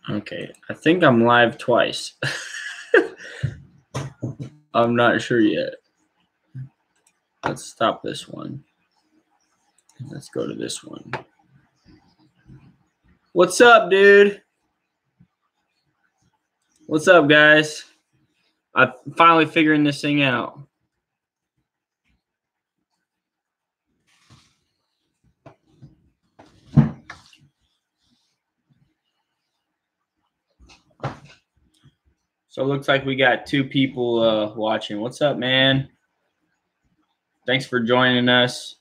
Okay, I think I'm live twice. I'm not sure yet. Let's stop this one. Let's go to this one. What's up, dude? What's up, guys? I'm finally figuring this thing out. So it looks like we got 2 people watching. What's up, man? Thanks for joining us.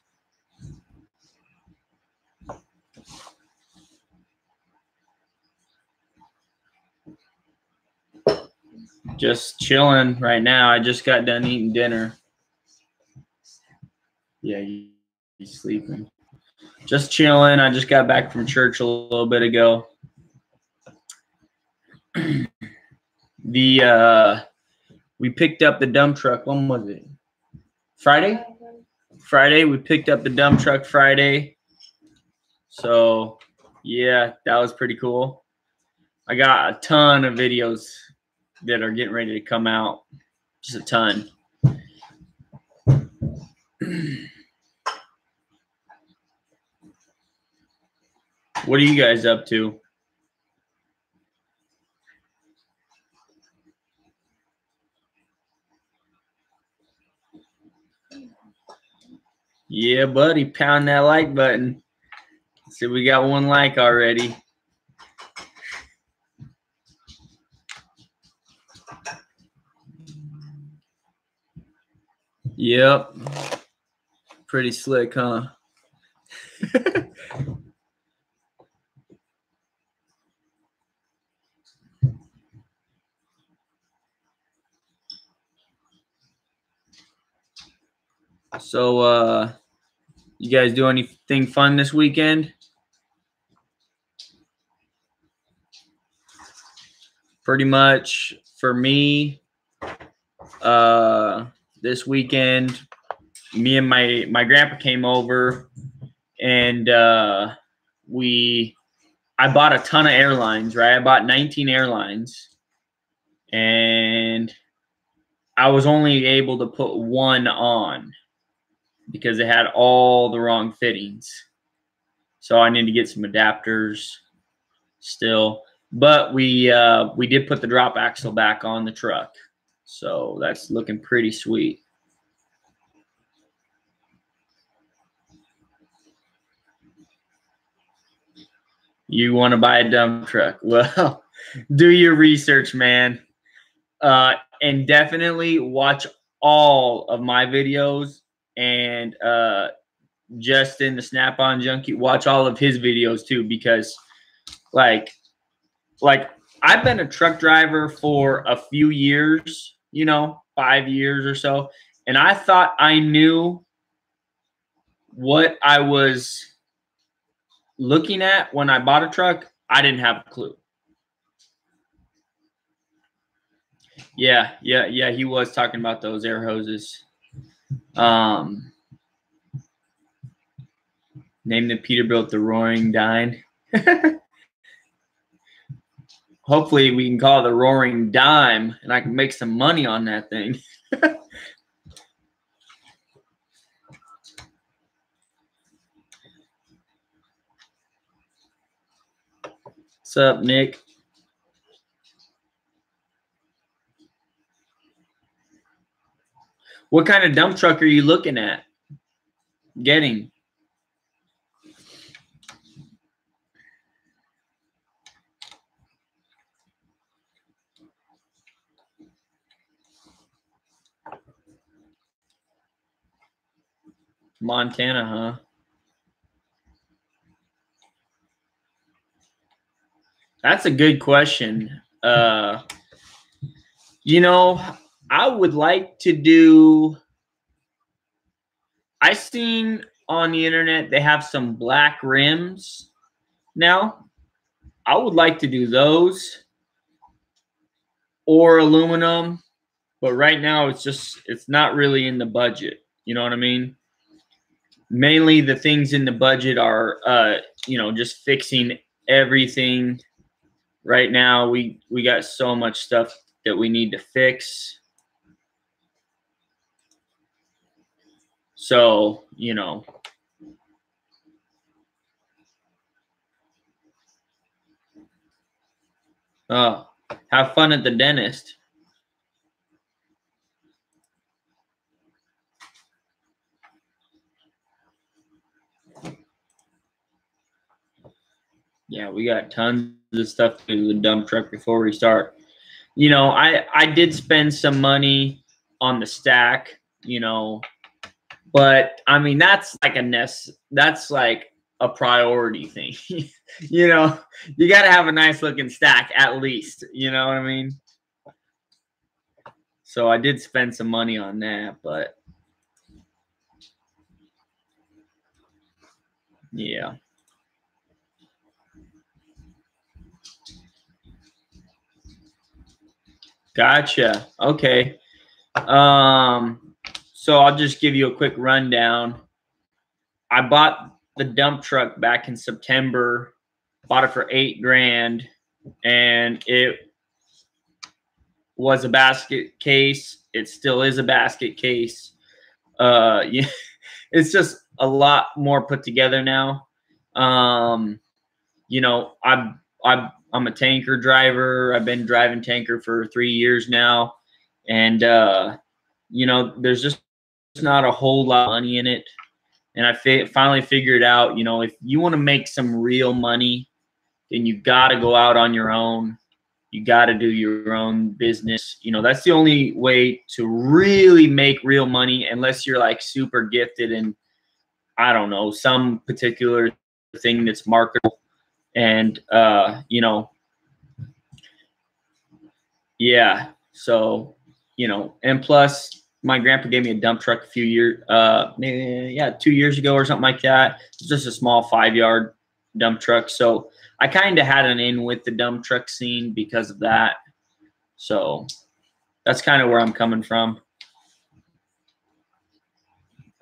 Just chilling right now. I just got done eating dinner. Yeah, he's sleeping. Just chilling. I just got back from church a little bit ago. We picked up the dump truck. When was it? Friday? Friday. We picked up the dump truck Friday. So, yeah, that was pretty cool. I got a ton of videos that are getting ready to come out. Just a ton. What are you guys up to? Yeah, buddy, pound that like button. See, we got 1 like already. Yep. Pretty slick, huh? So, you guys do anything fun this weekend? Pretty much for me, this weekend, me and my grandpa came over, and I bought a ton of airlines, right? I bought 19 airlines, and I was only able to put 1 on because it had all the wrong fittings. So I need to get some adapters still. But we did put the drop axle back on the truck. So that's looking pretty sweet. You want to buy a dump truck? Well, do your research, man. And definitely watch all of my videos, and Justin, the Snap-on Junkie, watch all of his videos too, because like I've been a truck driver for a few years, 5 years or so, and I thought I knew what I was looking at when I bought a truck. I didn't have a clue. Yeah, he was talking about those air hoses. Named the Peterbilt the Roaring Dime. Hopefully we can call it the Roaring Dime, and I can make some money on that thing. What's up, Nick? What kind of dump truck are you looking at getting? Montana, huh? That's a good question. I would like to do. I seen on the internet they have some black rims now. I would like to do those or aluminum, but right now it's not really in the budget. You know what I mean? Mainly the things in the budget are just fixing everything right now we got so much stuff that we need to fix. So, you know, have fun at the dentist. Yeah, we got tons of stuff to do with the dump truck before we start. You know, I did spend some money on the stack, you know, but I mean that's like that's like a priority thing. You know, you got to have a nice looking stack at least, you know what I mean? So I did spend some money on that, but yeah. Gotcha. Okay. So I'll just give you a quick rundown. I bought the dump truck back in September, bought it for $8,000, and it was a basket case. It still is a basket case. Yeah, it's just a lot more put together now. You know, I'm a tanker driver. I've been driving tanker for 3 years now, and you know, there's just not a whole lot of money in it. And I finally figured out, you know, if you want to make some real money, then you got to go out on your own. You got to do your own business. You know, that's the only way to really make real money, unless you're like super gifted in, I don't know, some particular thing that's marketable. And, you know, yeah. So, you know, and plus, my grandpa gave me a dump truck a few years, maybe, 2 years ago or something like that. It's just a small 5-yard dump truck. So I kind of had an in with the dump truck scene because of that. So that's kind of where I'm coming from.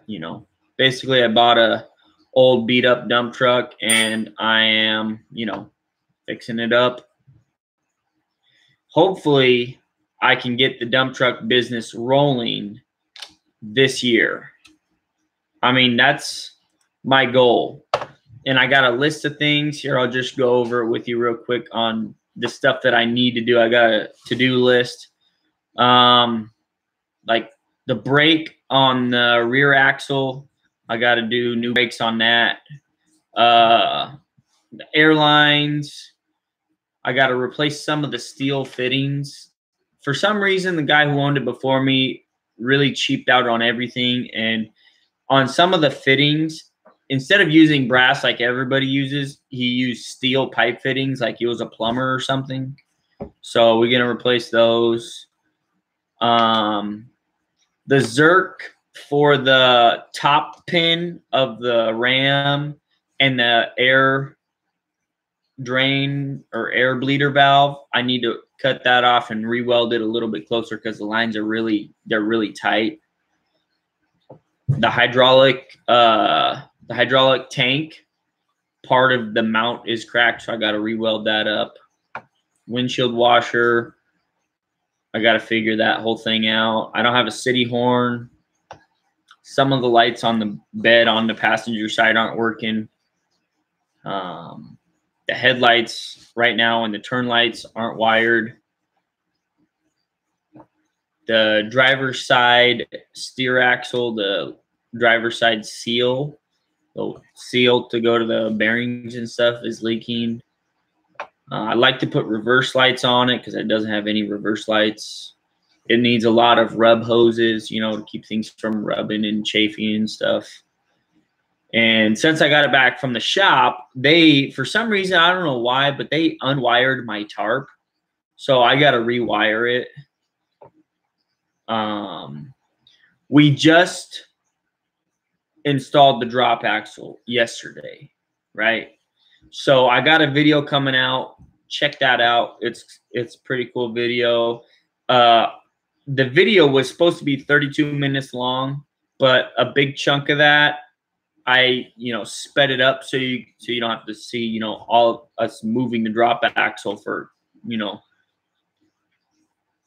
You know, basically I bought a old beat up dump truck and I am, you know, fixing it up. Hopefully I can get the dump truck business rolling this year. I mean, that's my goal. And I got a list of things here. I'll just go over it with you real quick on the stuff that I need to do. I got a to-do list. Like the brake on the rear axle, I got to do new brakes on that. The airlines, I got to replace some of the steel fittings. For some reason, the guy who owned it before me really cheaped out on everything. And on some of the fittings, instead of using brass like everybody uses, he used steel pipe fittings like he was a plumber or something. So we're going to replace those. The Zerk for the top pin of the ram and the air drain or air bleeder valve, I need to cut that off and re-weld it a little bit closer because the lines are really tight. The hydraulic tank, part of the mount is cracked, so I got to re-weld that up. Windshield washer, I got to figure that whole thing out. I don't have a city horn. Some of the lights on the bed on the passenger side aren't working. The headlights right now and the turn lights aren't wired. The driver's side steer axle, the driver's side seal, the seal to go to the bearings and stuff is leaking. I like to put reverse lights on it because it doesn't have any reverse lights. It needs a lot of rub hoses, you know, to keep things from rubbing and chafing and stuff. And since I got it back from the shop, they, for some reason, I don't know why, but they unwired my tarp. So I got to rewire it. We just installed the drop axle yesterday, right? So I got a video coming out. Check that out. It's a pretty cool video. The video was supposed to be 32 minutes long, but a big chunk of that I, sped it up so you don't have to see, all of us moving the drop axle for,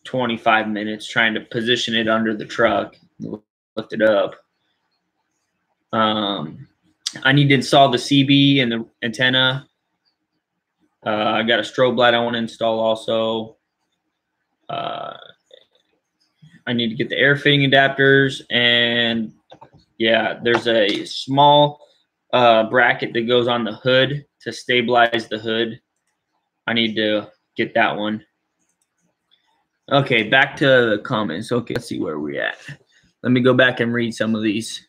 25 minutes trying to position it under the truck, lift it up. I need to install the CB and the antenna. I got a strobe light I want to install also. I need to get the air fitting adapters, and yeah, there's a small bracket that goes on the hood to stabilize the hood. I need to get that one. Okay, back to the comments. Okay, let's see where we're at. Let me go back and read some of these.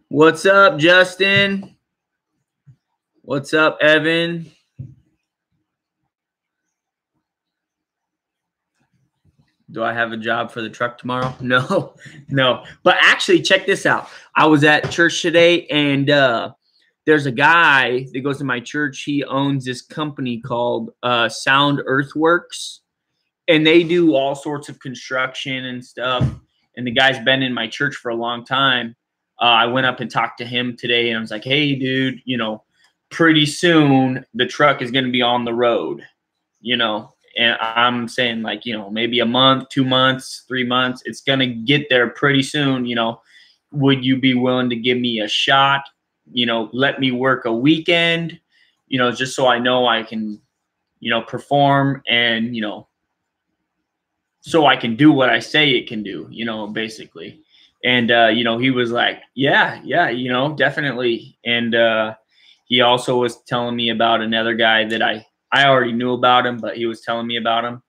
What's up, Justin? What's up, Evan? Do I have a job for the truck tomorrow? No, no. But actually, check this out. I was at church today, and there's a guy that goes to my church. He owns this company called Sound Earthworks, and they do all sorts of construction and stuff. And the guy's been in my church for a long time. I went up and talked to him today, and I was like, hey, dude, pretty soon the truck is going to be on the road, and I'm saying like, maybe a month, 2 months, 3 months, it's going to get there pretty soon. Would you be willing to give me a shot? Let me work a weekend, just so I know I can, perform and, so I can do what I say it can do, basically. And, he was like, yeah, definitely. And he also was telling me about another guy that I already knew about him, but he was telling me about him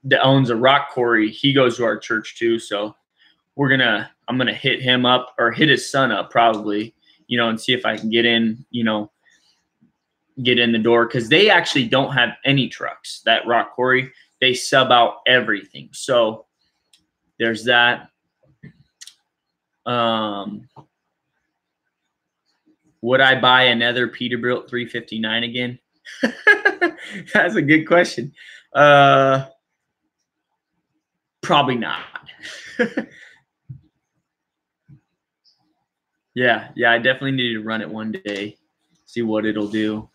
that owns a rock quarry. He goes to our church too. So I'm going to hit him up, or hit his son up probably, and see if I can get in, get in the door. Cause they actually don't have any trucks, that rock quarry. They sub out everything. So there's that. Would I buy another Peterbilt 359 again? That's a good question. Probably not. Yeah, I definitely need to run it one day, see what it'll do.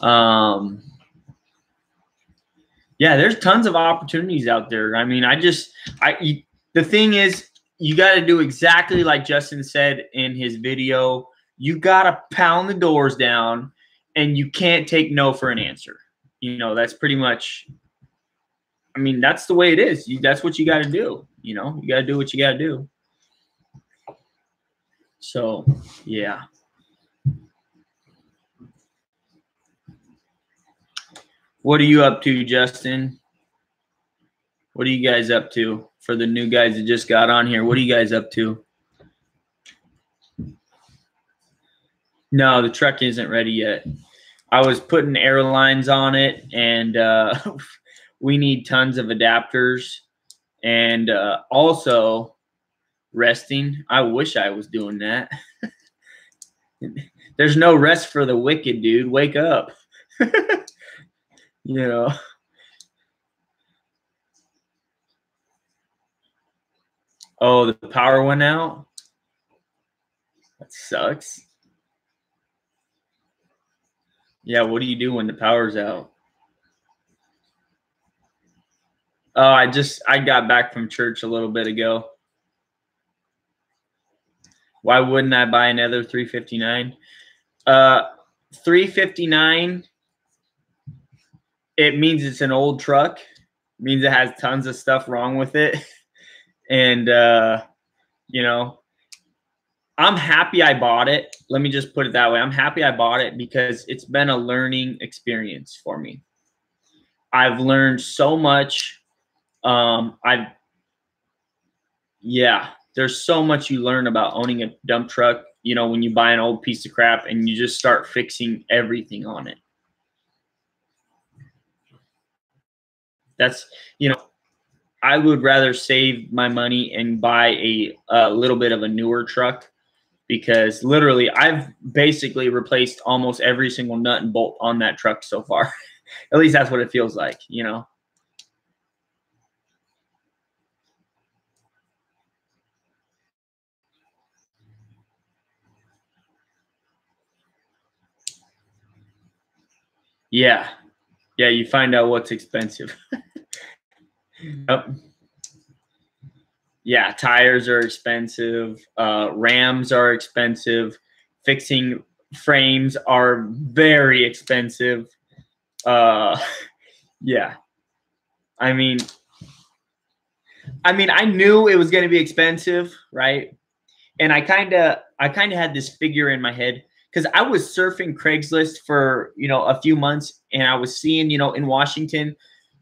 Yeah, there's tons of opportunities out there. I mean, the thing is, you got to do exactly like Justin said in his video. You got to pound the doors down, and you can't take no for an answer. That's pretty much, I mean, that's the way it is. That's what you got to do. You got to do what you got to do. So, yeah. What are you up to, Justin? What are you guys up to? For the new guys that just got on here, what are you guys up to? No, the truck isn't ready yet. I was putting airlines on it, and we need tons of adapters, and also resting. I wish I was doing that. There's no rest for the wicked, dude. Wake up. Oh, the power went out? That sucks. Yeah, what do you do when the power's out? Oh, I got back from church a little bit ago. Why wouldn't I buy another 359? 359, it means it's an old truck. It means it has tons of stuff wrong with it. And, I'm happy I bought it. Let me just put it that way. I'm happy I bought it because it's been a learning experience for me. I've learned so much. There's so much you learn about owning a dump truck, when you buy an old piece of crap and you just start fixing everything on it. That's, I would rather save my money and buy a little bit of a newer truck, because literally I've basically replaced almost every single nut and bolt on that truck so far. At least that's what it feels like, Yeah. Yeah, you find out what's expensive. Yep. Yeah, tires are expensive. Rams are expensive. Fixing frames are very expensive. Yeah. I mean, I knew it was going to be expensive, right? And I kind of had this figure in my head because I was surfing Craigslist for, a few months, and I was seeing, in Washington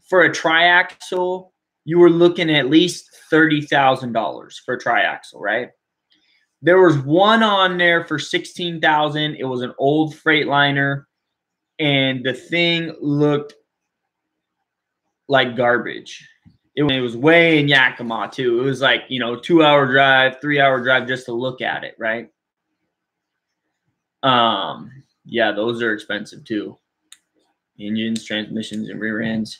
for a triaxle, you were looking at least $30,000 for a triaxle, right? There was one on there for 16,000. It was an old Freightliner, and the thing looked like garbage. It was way in Yakima too. It was like, 2-hour drive, 3-hour drive just to look at it, right? Yeah, those are expensive too. Engines, transmissions, and rear ends.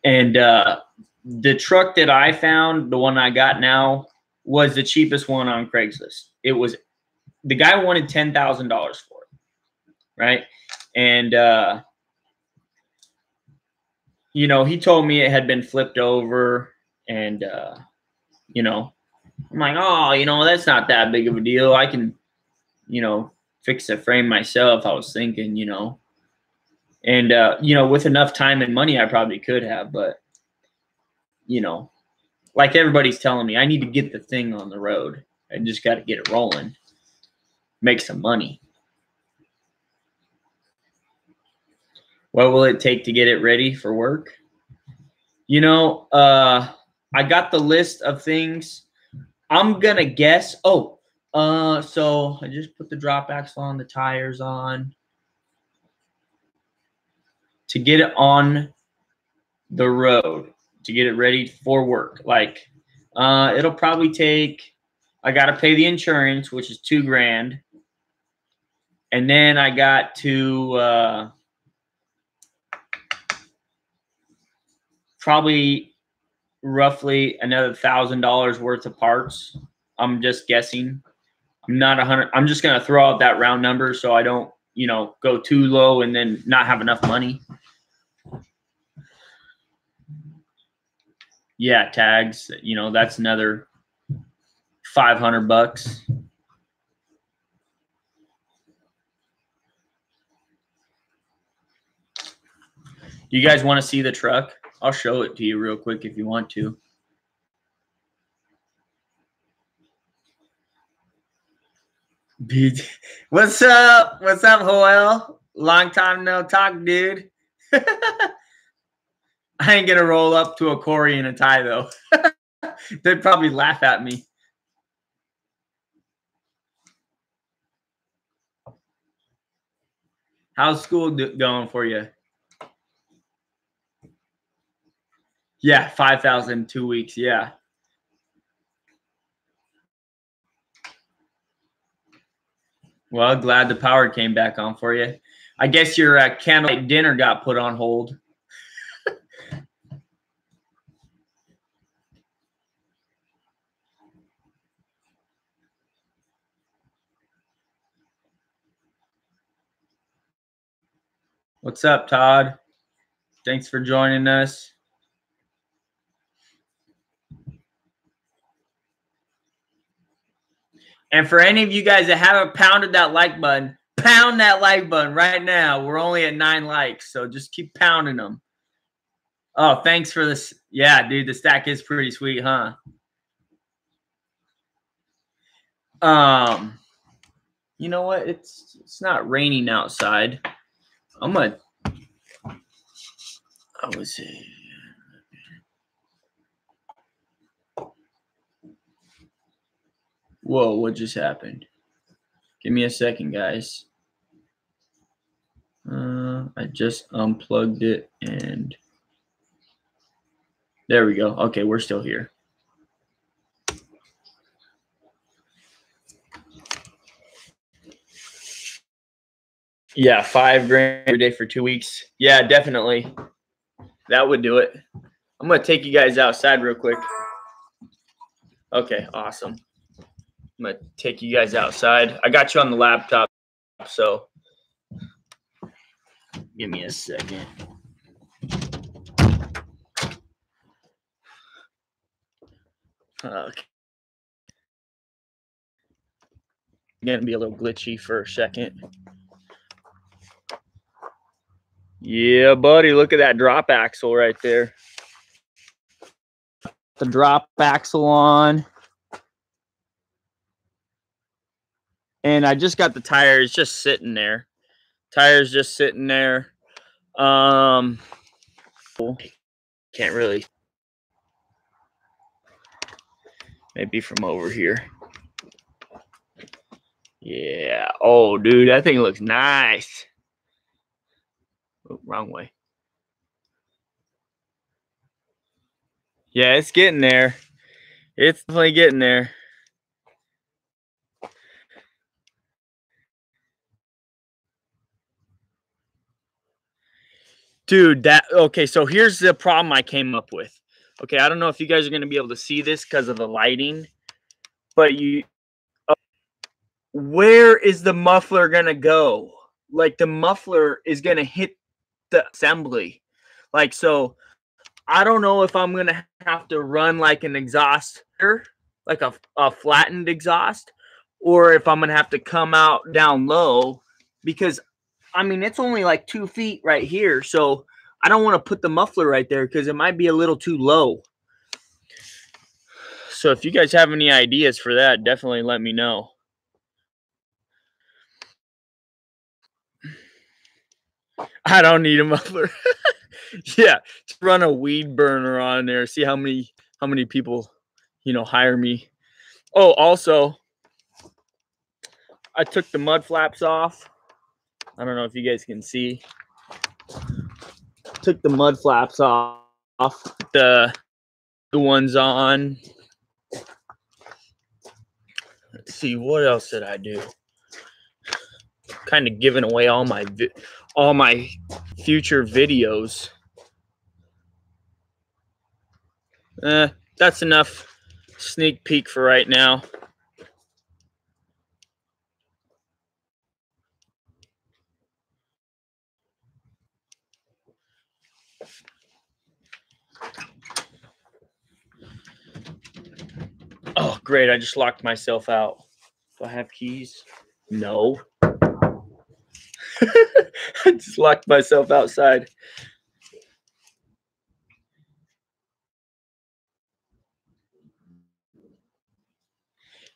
And the truck that I found, the one I got now, was the cheapest one on Craigslist. It was, the guy wanted $10,000 for it, right? And he told me it had been flipped over, and I'm like, oh, that's not that big of a deal. I can, fix the frame myself, I was thinking, And, with enough time and money, I probably could have. But, like everybody's telling me, I need to get the thing on the road. I just got to get it rolling, make some money. What will it take to get it ready for work? I got the list of things. I'm going to guess. So I just put the drop axle on, the tires on. To get it on the road, to get it ready for work, like it'll probably take, I got to pay the insurance, which is $2,000, and then I got to probably roughly another $1,000 worth of parts. I'm just guessing. I'm not 100. I'm just gonna throw out that round number so I don't, go too low and then not have enough money. Yeah, tags. That's another $500. You guys want to see the truck? I'll show it to you real quick if you want to. What's up? What's up, Joel? Long time no talk, dude. I ain't gonna roll up to a Corey in a tie though. They'd probably laugh at me. How's school going for you? Yeah, 5,000 2 weeks. Yeah. Well, glad the power came back on for you. I guess your candlelight dinner got put on hold. What's up, Todd? Thanks for joining us. And for any of you guys that haven't pounded that like button, pound that like button right now. We're only at 9 likes, so just keep pounding them. Oh, thanks for this. Yeah, dude, the stack is pretty sweet, huh? You know what? It's not raining outside. I'm gonna. I was. Whoa! What just happened? Give me a second, guys. I just unplugged it and there we go. Okay, we're still here. Yeah, $5,000 every day for 2 weeks. Yeah, definitely. That would do it. I'm gonna take you guys outside real quick. Okay, awesome. I'm gonna take you guys outside. I got you on the laptop, so Give me a second. Okay. Gonna be a little glitchy for a second. Yeah, buddy, look at that drop axle right there. The drop axle on. And I just got the tires just sitting there. Tires just sitting there. Can't really. Maybe from over here. Yeah. Oh, dude, that thing looks nice. Oh, wrong way. Yeah, it's getting there. It's definitely getting there. Dude, okay, so here's the problem I came up with. Okay, I don't know if you guys are going to be able to see this because of the lighting, but where is the muffler going to go? Like, the muffler is going to hit the assembly. Like, so I don't know if I'm going to have to run like an exhaust here, like a flattened exhaust, or if I'm going to have to come out down low, because I mean, it's only like 2 feet right here. So I don't want to put the muffler right there because it might be a little too low. So if you guys have any ideas for that, definitely let me know. I don't need a muffler. Yeah, just run a weed burner on there. See how many people, hire me. Oh, also, I took the mud flaps off. I don't know if you guys can see. Took the mud flaps off. The ones on. Let's see, what else did I do? Kind of giving away all my future videos. That's enough sneak peek for right now. Oh, great. I just locked myself out. Do I have keys? No. I just locked myself outside.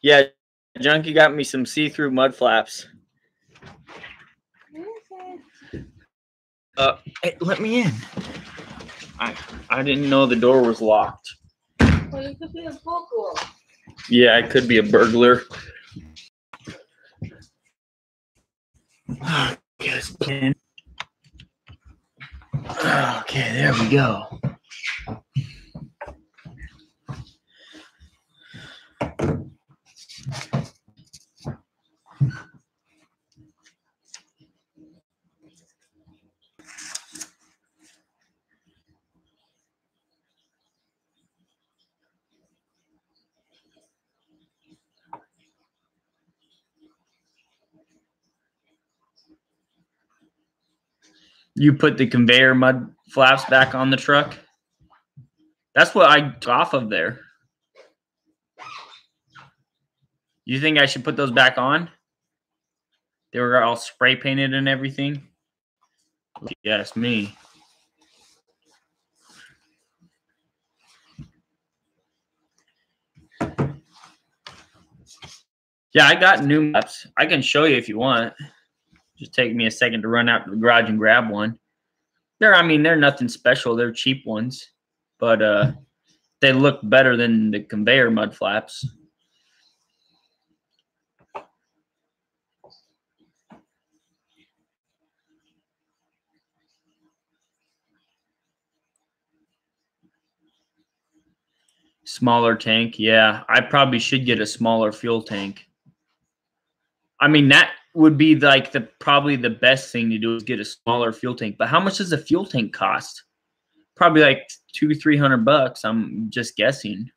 Yeah, Junkie got me some see-through mud flaps. Hey, let me in. I didn't know the door was locked. Well, you could be a burglar. Yeah, I could be a burglar. Okay, there we go. You put the conveyor mud flaps back on the truck? That's what I took off of there. You think I should put those back on? They were all spray painted and everything? Yes, me. Yeah, I got new maps. I can show you if you want. Just take me a second to run out to the garage and grab one. They're nothing special. They're cheap ones, but they look better than the conveyor mud flaps. Smaller tank, yeah. I probably should get a smaller fuel tank. I mean, that would be like probably the best thing to do is get a smaller fuel tank. But how much does a fuel tank cost? Probably like $200-300. I'm just guessing,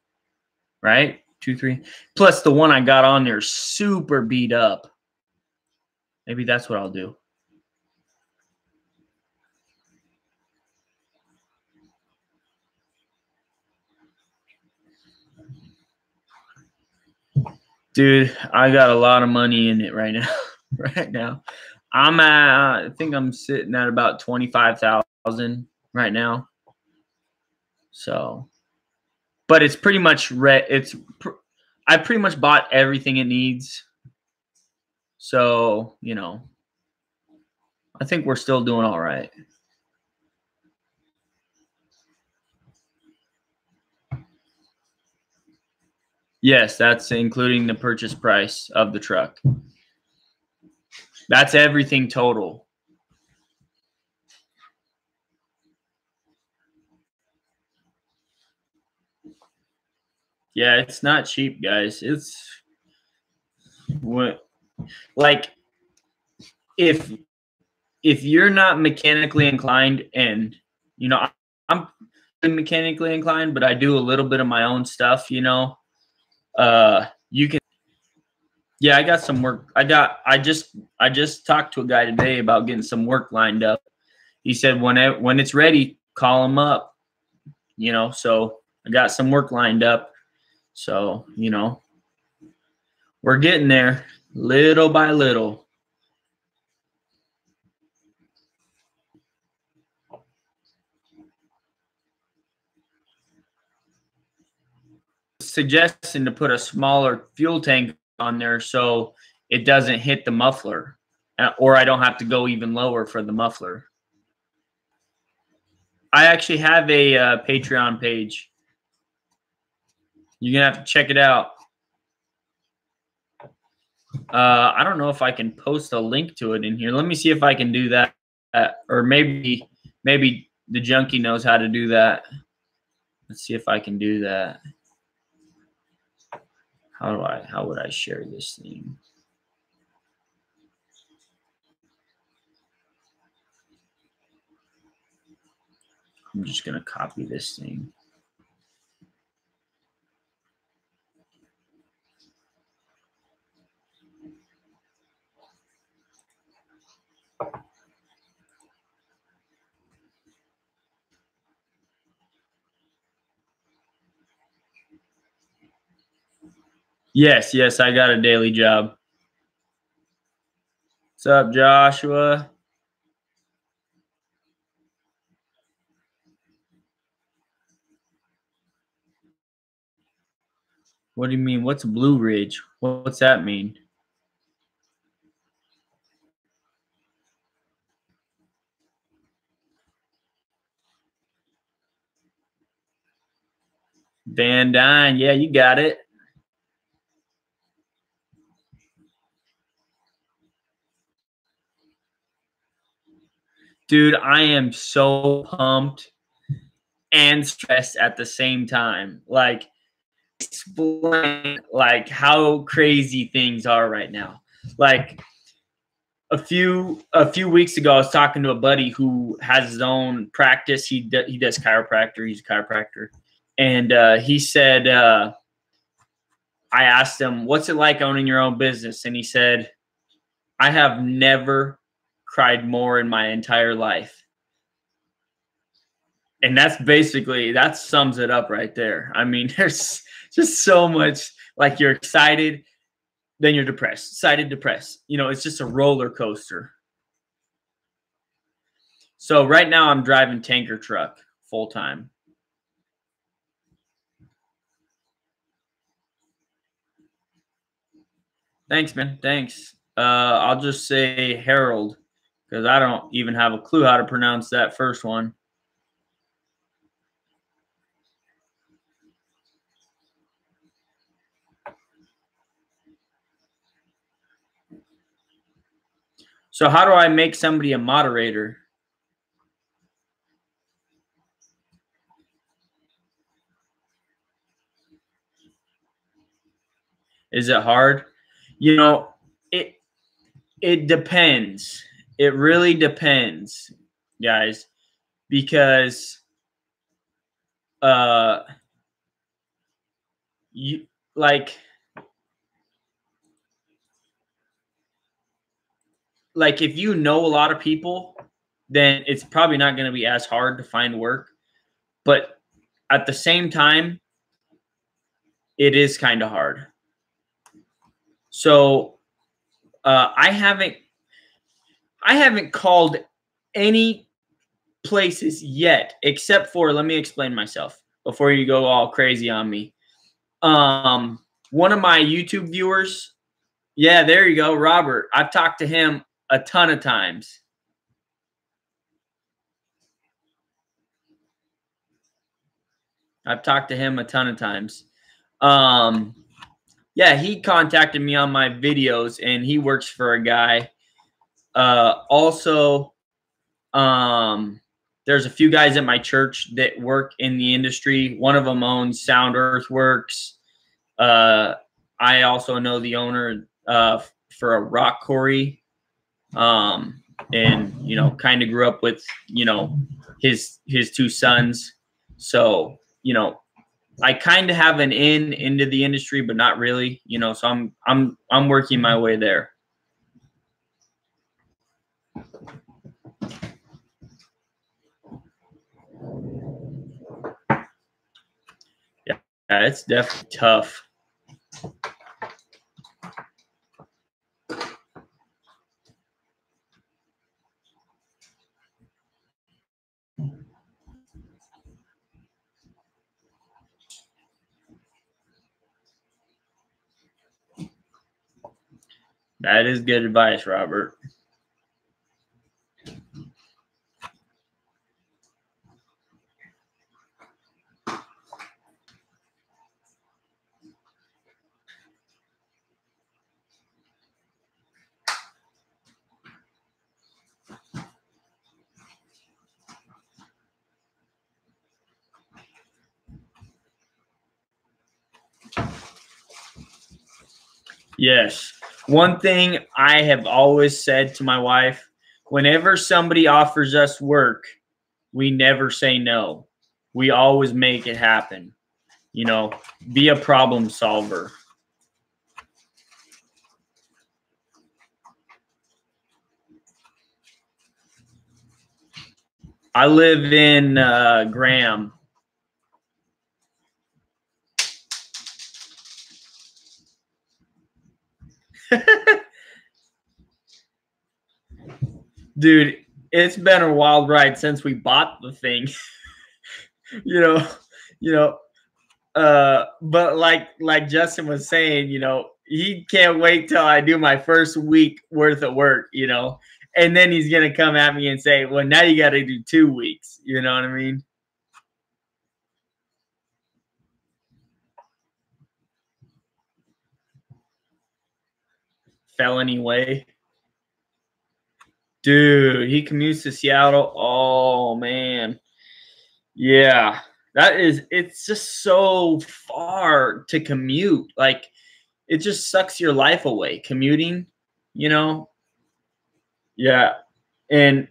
right? 2-3. Plus the one I got on there is super beat up. Maybe that's what I'll do. Dude, I got a lot of money in it right now. Right now, I think I'm sitting at about 25,000 right now. So, but it's pretty much I pretty much bought everything it needs. So, you know, I think we're still doing all right. Yes, that's including the purchase price of the truck. That's everything total. Yeah, it's not cheap, guys. It's what, like, if you're not mechanically inclined, and you know, I'm mechanically inclined, but I do a little bit of my own stuff, you know. You can, yeah, I got some work. I just talked to a guy today about getting some work lined up. He said when it's ready, call him up, you know. So I got some work lined up. So, you know, we're getting there little by little. Suggesting to put a smaller fuel tank on there so it doesn't hit the muffler, or I don't have to go even lower for the muffler. I actually have a Patreon page. You're gonna have to check it out. I don't know if I can post a link to it in here. Let me see if I can do that, or maybe the junkie knows how to do that. Let's see if I can do that. How would I share this thing? I'm just gonna copy this thing. Yes, I got a daily job. What's up, Joshua? What do you mean? What's Blue Ridge? What's that mean? Van Dyne. Yeah, you got it. Dude, I am so pumped and stressed at the same time. Like, explain like how crazy things are right now. Like a few weeks ago, I was talking to a buddy who has his own practice. He does chiropractor. He's a chiropractor, and he said, I asked him, "What's it like owning your own business?" And he said, "I have never cried more in my entire life." And that sums it up right there. I mean, there's just so much, like, you're excited, then you're depressed, excited, depressed. You know, it's just a roller coaster. So right now I'm driving tanker truck full time. Thanks, man. Thanks. I'll just say Harold, because I don't even have a clue how to pronounce that first one. So how do I make somebody a moderator? Is it hard? You know, it depends. It really depends, guys, because you like if you know a lot of people, then it's probably not going to be as hard to find work. But at the same time, it is kind of hard. So I haven't called any places yet, except for, let me explain myself before you go all crazy on me. One of my YouTube viewers, yeah, there you go, Robert. I've talked to him a ton of times. Yeah, he contacted me on my videos, and he works for a guy. Also, there's a few guys at my church that work in the industry. One of them owns Sound Earthworks. I also know the owner for a rock quarry, and you know, kind of grew up with, you know, his two sons. So, you know, I kind of have an into the industry, but not really, you know. So I'm working my way there. Yeah, it's definitely tough. That is good advice, Robert. Yes. One thing I have always said to my wife, whenever somebody offers us work, we never say no. We always make it happen. You know, be a problem solver. I live in Graham. Dude, it's been a wild ride since we bought the thing. you know, but like Justin was saying, you know, he can't wait till I do my first week worth of work, you know, and then he's gonna come at me and say, well, now you got to do 2 weeks. You know what I mean? Felony way. Dude, he commutes to Seattle. Oh man. Yeah. It's just so far to commute. Like, it just sucks your life away commuting, you know? Yeah. And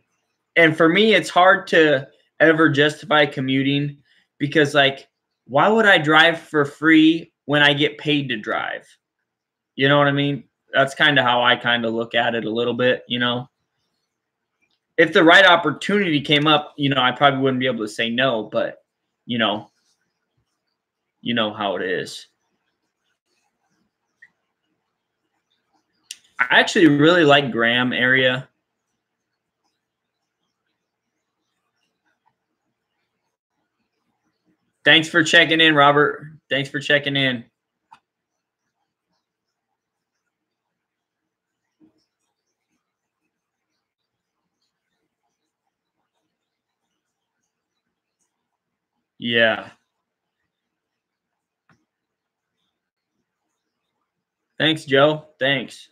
for me, it's hard to ever justify commuting because, like, why would I drive for free when I get paid to drive? You know what I mean? That's kind of how I kind of look at it a little bit, you know? If the right opportunity came up, you know, I probably wouldn't be able to say no, but you know how it is. I actually really like Graham area. Thanks for checking in, Robert. Thanks for checking in. Yeah. Thanks, Joe. Thanks.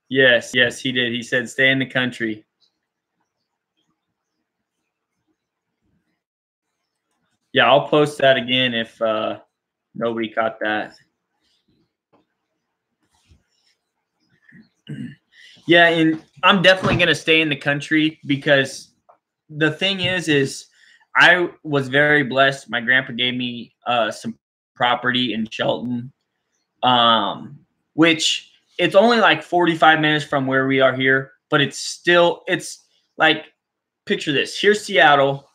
Yes, he did. He said stay in the country. Yeah, I'll post that again if nobody caught that. Yeah, and I'm definitely going to stay in the country because the thing is I was very blessed. My grandpa gave me some property in Shelton, which it's only like 45 minutes from where we are here, but it's like, picture this. Here's Seattle.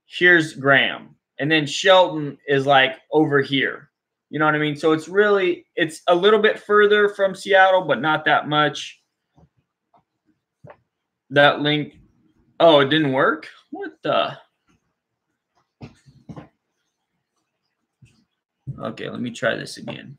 Here's Graham. and then Shelton is like over here. You know what I mean? So it's a little bit further from Seattle, but not that much. That link, oh, it didn't work? What the? Okay, let me try this again.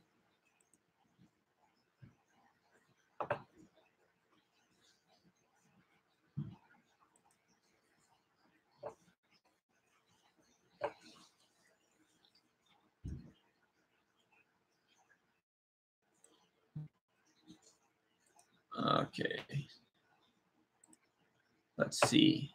Okay. Let's see.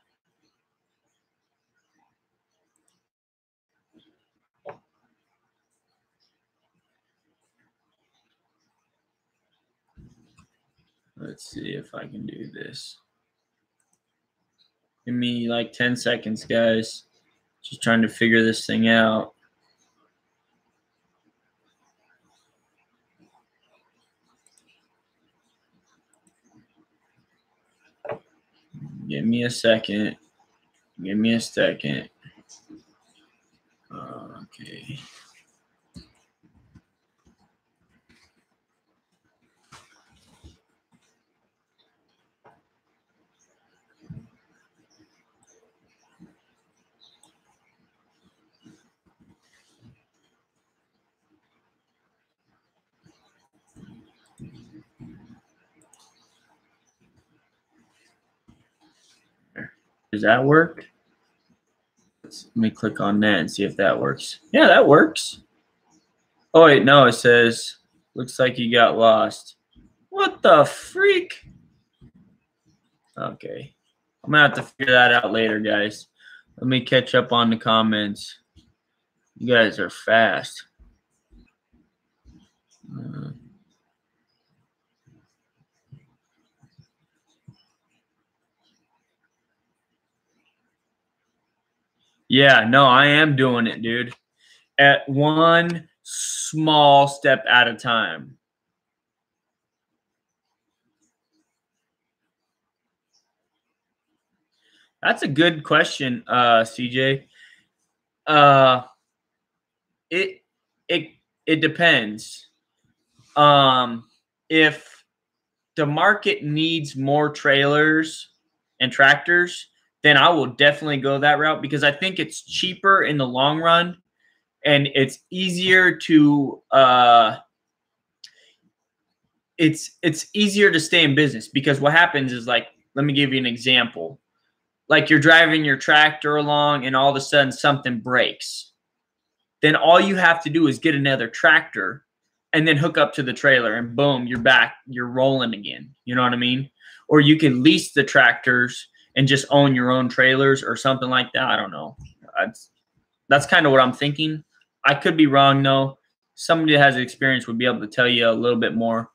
Let's see if I can do this. Give me like 10 seconds, guys. Just trying to figure this thing out. Give me a second. Give me a second. Okay. Does that work? Let me click on that and see if that works. Yeah, that works. Oh, wait, no, it says, looks like you got lost. What the freak? Okay. I'm going to have to figure that out later, guys. Let me catch up on the comments. You guys are fast. Yeah, no, I am doing it, dude. At one small step at a time. That's a good question, CJ. It depends. If the market needs more trailers and tractors, then I will definitely go that route because I think it's cheaper in the long run and it's easier to it's easier to stay in business because what happens is, like, let me give you an example. Like, you're driving your tractor along and all of a sudden something breaks. Then all you have to do is get another tractor and then hook up to the trailer and boom, you're back. You're rolling again. You know what I mean? Or you can lease the tractors and just own your own trailers or something like that. I don't know. That's kind of what I'm thinking. I could be wrong, though. Somebody that has experience would be able to tell you a little bit more.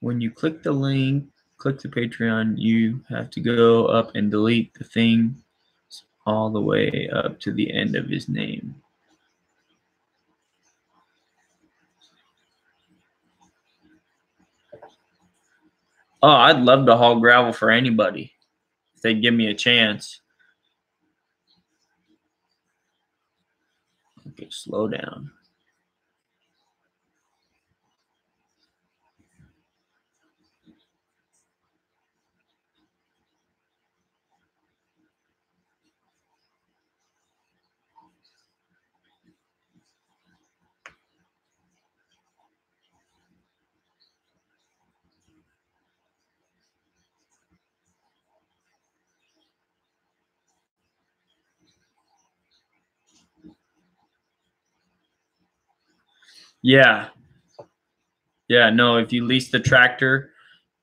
When you click the link, click the Patreon, you have to go up and delete the thing all the way up to the end of his name. Oh, I'd love to haul gravel for anybody if they'd give me a chance. Okay, slow down. Yeah. Yeah, no, if you lease the tractor,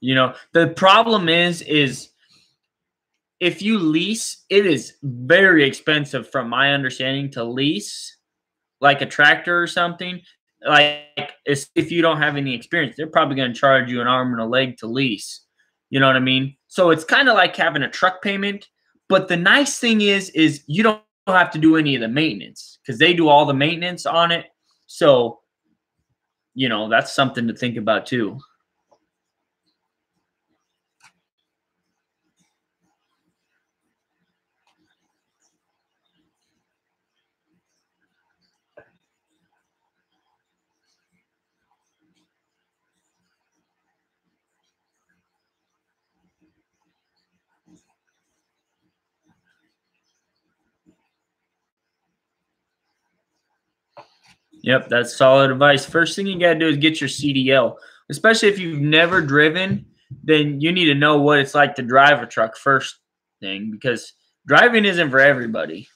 the problem is if you lease, it is very expensive from my understanding to lease like a tractor or something. Like, if you don't have any experience, they're probably going to charge you an arm and a leg to lease. You know what I mean? So it's kind of like having a truck payment. But the nice thing is you don't have to do any of the maintenance because they do all the maintenance on it. So you know, that's something to think about too. Yep, that's solid advice. First thing you got to do is get your CDL, especially if you've never driven. Then you need to know what it's like to drive a truck first thing, because driving isn't for everybody.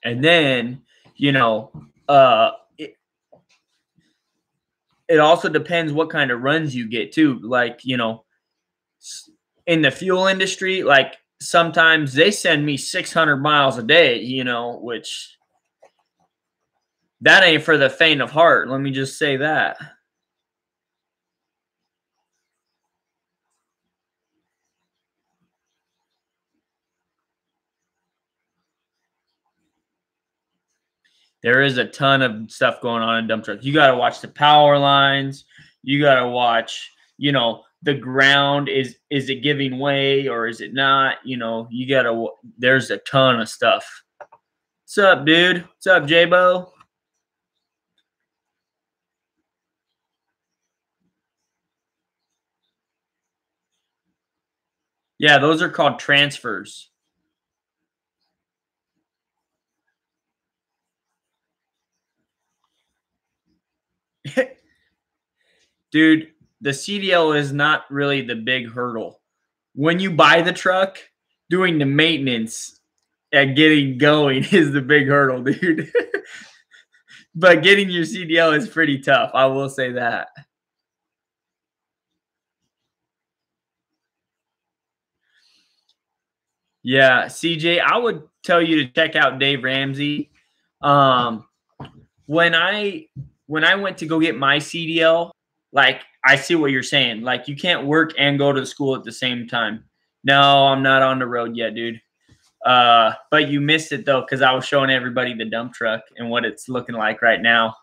And then, you know, it also depends what kind of runs you get too. Like, you know, in the fuel industry, like sometimes they send me 600 miles a day, you know, which that ain't for the faint of heart. Let me just say that. There is a ton of stuff going on in dump trucks. You got to watch the power lines. You got to watch, you know, the ground. Is it giving way or is it not? You know, you got to, there's a ton of stuff. What's up, dude? What's up, J-Bo? Yeah, those are called transfers. Dude, the CDL is not really the big hurdle. When you buy the truck, doing the maintenance and getting going is the big hurdle, dude. But getting your CDL is pretty tough. I will say that. Yeah, CJ, I would tell you to check out Dave Ramsey. When I went to go get my CDL, like I see what you're saying. Like you can't work and go to school at the same time. No, I'm not on the road yet, dude. But you missed it though, because I was showing everybody the dump truck and what it's looking like right now.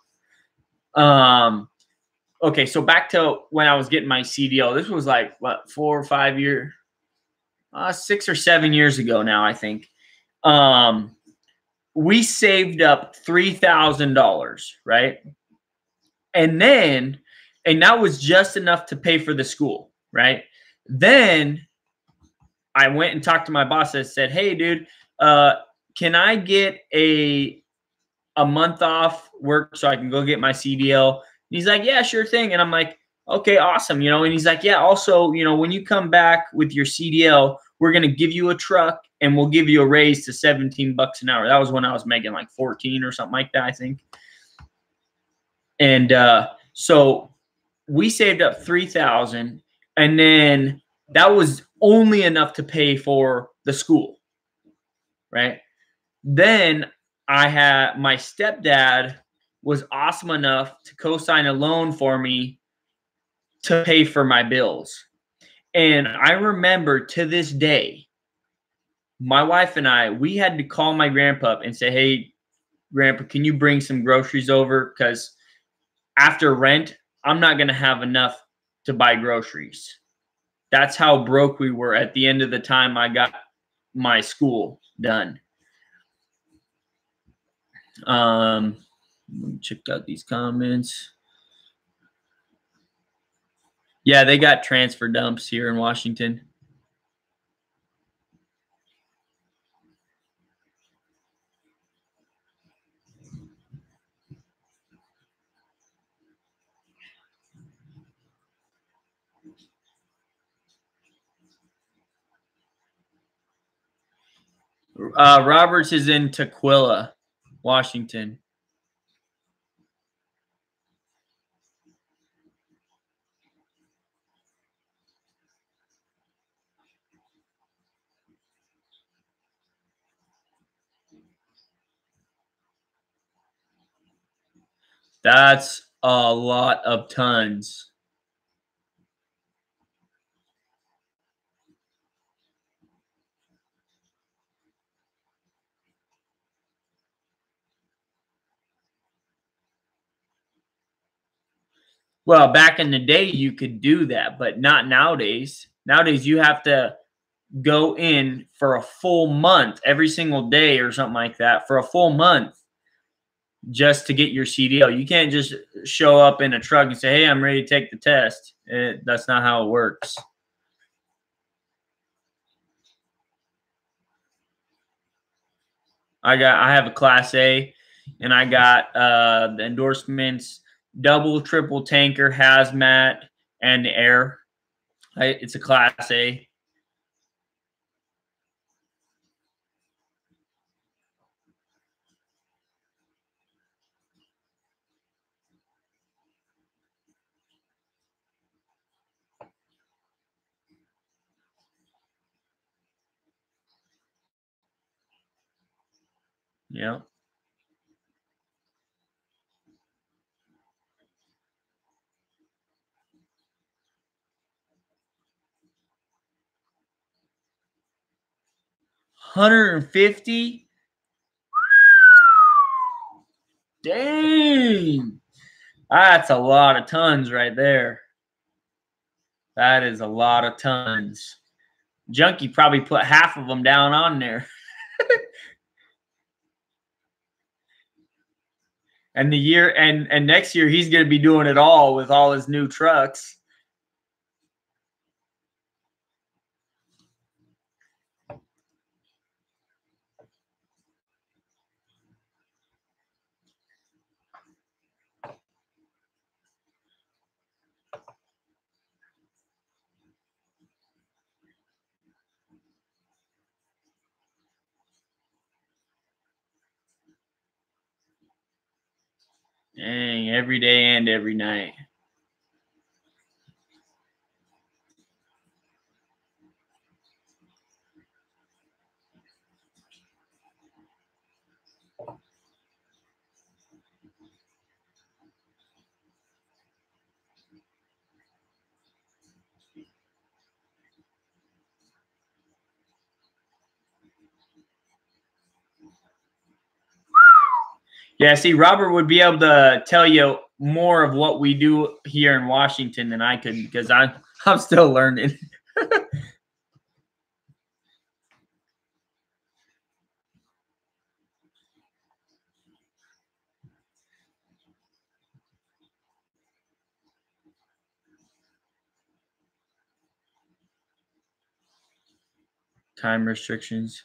Okay, so back to when I was getting my CDL. This was like what, 4 or 5 years, 6 or 7 years ago now, I think. We saved up $3,000, right? And that was just enough to pay for the school, right? Then I went and talked to my boss. I said, "Hey, dude, can I get a month off work so I can go get my CDL?" And he's like, "Yeah, sure thing." And I'm like, "Okay, awesome." You know, and he's like, "Yeah, also, you know, when you come back with your CDL, we're going to give you a truck and we'll give you a raise to 17 bucks an hour." That was when I was making like 14 or something like that, I think. And so we saved up 3,000, and then that was only enough to pay for the school, right? Then I had my stepdad was awesome enough to co-sign a loan for me to pay for my bills. And I remember to this day, my wife and I, we had to call my grandpa and say, "Hey, grandpa, can you bring some groceries over? Because after rent, I'm not going to have enough to buy groceries." That's how broke we were at the end of the time I got my school done. Let me check out these comments. Yeah, they got transfer dumps here in Washington. Roberts is in Tukwila, Washington. That's a lot of tons. Well, back in the day, you could do that, but not nowadays. Nowadays, you have to go in for a full month every single day or something like that for a full month just to get your CDL. You can't just show up in a truck and say, "Hey, I'm ready to take the test." That's not how it works. I have a Class A, and I got the endorsements: double, triple tanker, hazmat, and air. It's a Class A. Yeah. $150. Dang. That's a lot of tons right there. That is a lot of tons. Junkie probably put half of them down on there. And the year and next year he's going to be doing it all with all his new trucks. Dang, every day and every night. Yeah, see, Robert would be able to tell you more of what we do here in Washington than I could because I'm still learning. Time restrictions.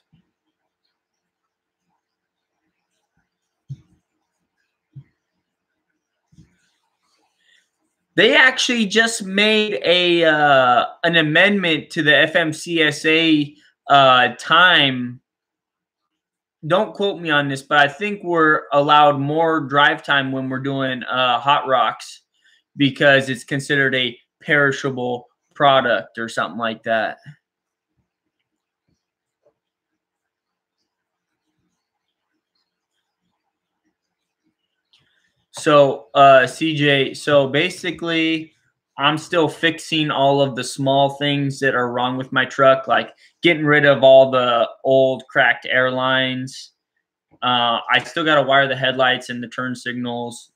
They actually just made a an amendment to the FMCSA time. Don't quote me on this, but I think we're allowed more drive time when we're doing hot rocks because it's considered a perishable product or something like that. So, CJ, so basically, I'm still fixing all of the small things that are wrong with my truck, like getting rid of all the old cracked air lines. I still got to wire the headlights and the turn signals,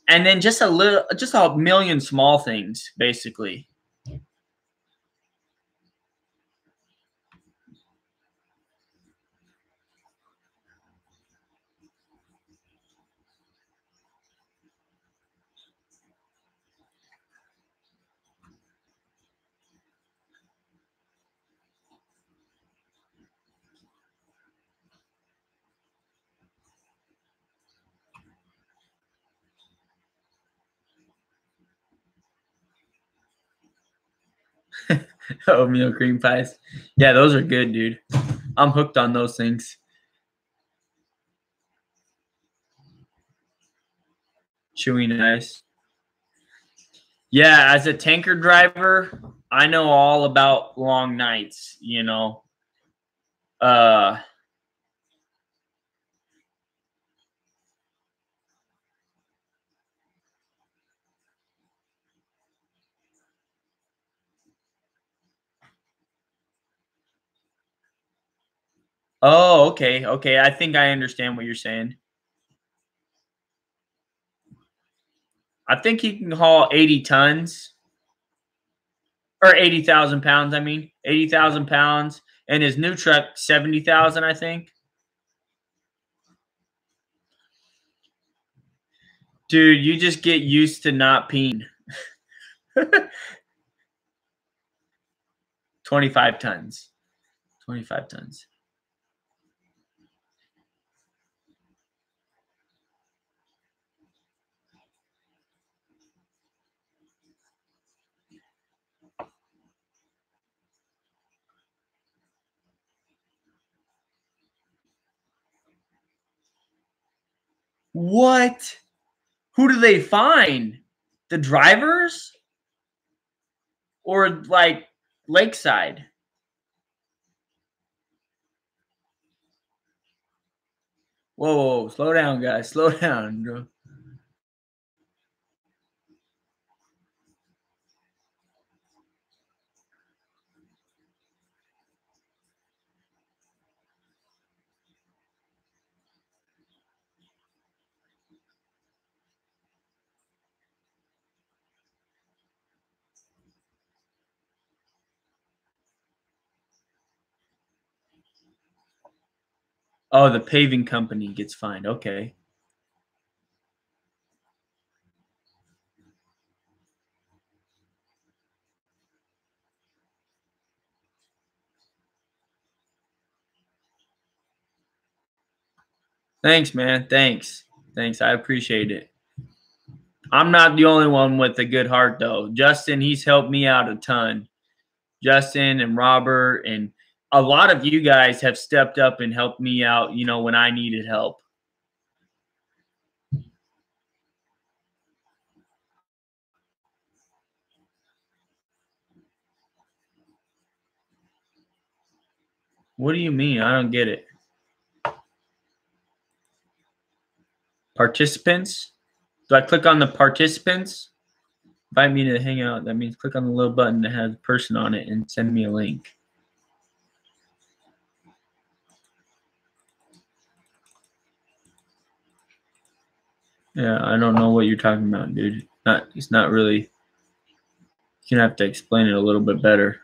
and then just a million small things, basically. Oatmeal cream pies. Yeah, those are good, dude. I'm hooked on those things. Chewy nice. Yeah, as a tanker driver, I know all about long nights, you know. Uh oh, okay. Okay, I think I understand what you're saying. I think he can haul 80 tons or 80,000 pounds. I mean, 80,000 pounds. And his new truck, 70,000, I think. Dude, you just get used to not peeing. 25 tons. 25 tons. What? Who do they find? The drivers? Or like Lakeside? Whoa, slow down, guys. Slow down, bro. Oh, the paving company gets fined. Okay. Thanks, man. Thanks. Thanks. I appreciate it. I'm not the only one with a good heart, though. Justin, he's helped me out a ton. Justin and Robert and a lot of you guys have stepped up and helped me out, you know, when I needed help. What do you mean? I don't get it. Participants? Do I click on the participants? Invite me to the hangout. That means click on the little button that has a person on it and send me a link. Yeah, I don't know what you're talking about, dude. It's not really. You're gonna have to explain it a little bit better.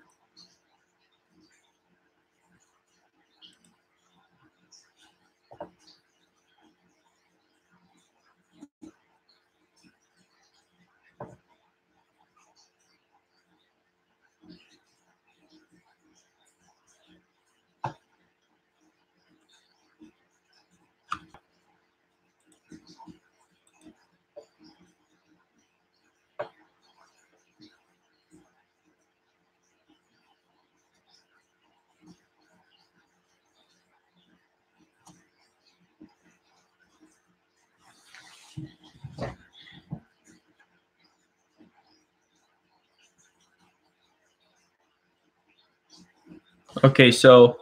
Okay, so